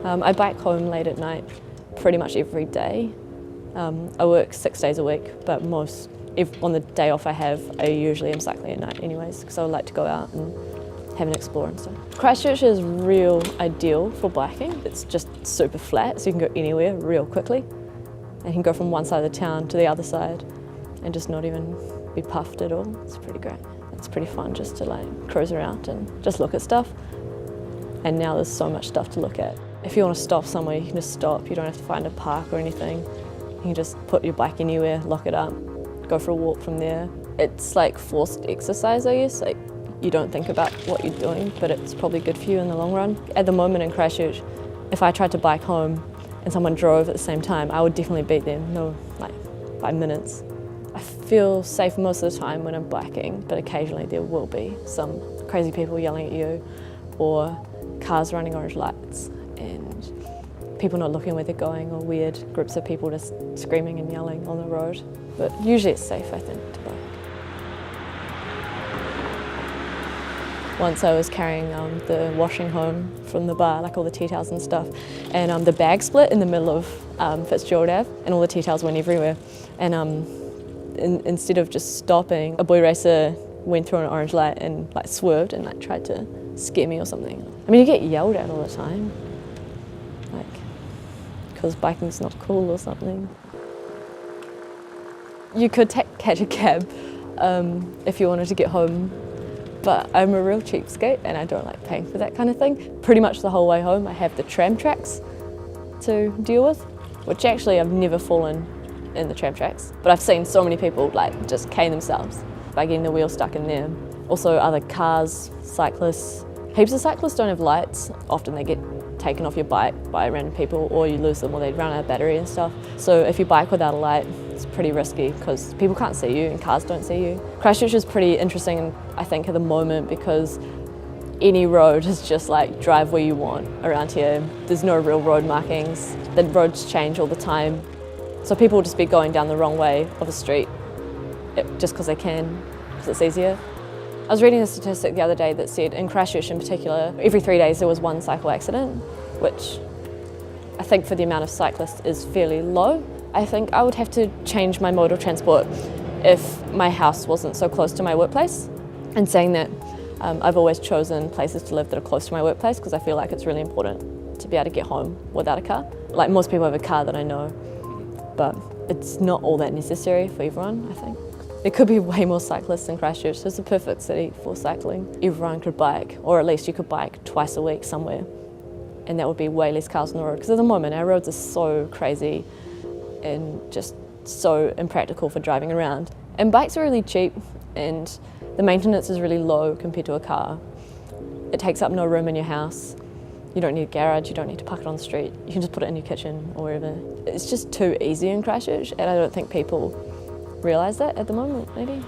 I bike home late at night pretty much every day. I work 6 days a week, but on the day off I have, I usually am cycling at night anyways, because I would like to go out and have an explore and stuff. Christchurch is real ideal for biking. It's just super flat, so you can go anywhere real quickly. And you can go from one side of the town to the other side and just not even be puffed at all. It's pretty great. It's pretty fun just to like cruise around and just look at stuff. And now there's so much stuff to look at. If you want to stop somewhere, you can just stop. You don't have to find a park or anything. You can just put your bike anywhere, lock it up, go for a walk from there. It's like forced exercise, I guess. Like, you don't think about what you're doing, but it's probably good for you in the long run. At the moment in Christchurch, if I tried to bike home and someone drove at the same time, I would definitely beat them, by minutes. I feel safe most of the time when I'm biking, but occasionally there will be some crazy people yelling at you or cars running orange lights and people not looking where they're going, or weird groups of people just screaming and yelling on the road. But usually it's safe, I think, to bike. Once I was carrying the washing home from the bar, like all the tea towels and stuff, and the bag split in the middle of Fitzgerald Ave, and all the tea towels went everywhere. And instead of just stopping, a boy racer went through an orange light and like swerved and like tried to scare me or something. I mean, you get yelled at all the time, like because biking's not cool or something. You could catch a cab if you wanted to get home, but I'm a real cheapskate and I don't like paying for that kind of thing. Pretty much the whole way home I have the tram tracks to deal with, which actually I've never fallen in the tram tracks, but I've seen so many people like just cane themselves by getting the wheel stuck in there. Also other cars, cyclists. Heaps of cyclists don't have lights. Often they get taken off your bike by random people, or you lose them, or they run out of battery and stuff. So if you bike without a light, it's pretty risky because people can't see you and cars don't see you. Christchurch is pretty interesting, I think, at the moment because any road is just like drive where you want around here. There's no real road markings. The roads change all the time. So people will just be going down the wrong way of a street just because they can, because it's easier. I was reading a statistic the other day that said in Christchurch in particular, every 3 days there was one cycle accident, which I think for the amount of cyclists is fairly low. I think I would have to change my mode of transport if my house wasn't so close to my workplace. And saying that, I've always chosen places to live that are close to my workplace because I feel like it's really important to be able to get home without a car. Like most people have a car that I know, but it's not all that necessary for everyone, I think. There could be way more cyclists in Christchurch. It's a perfect city for cycling. Everyone could bike, or at least you could bike twice a week somewhere, and that would be way less cars on the road. Because at the moment our roads are so crazy and just so impractical for driving around. And bikes are really cheap, and the maintenance is really low compared to a car. It takes up no room in your house. You don't need a garage, you don't need to park it on the street. You can just put it in your kitchen or wherever. It's just too easy in Christchurch, and I don't think people realise that at the moment, maybe.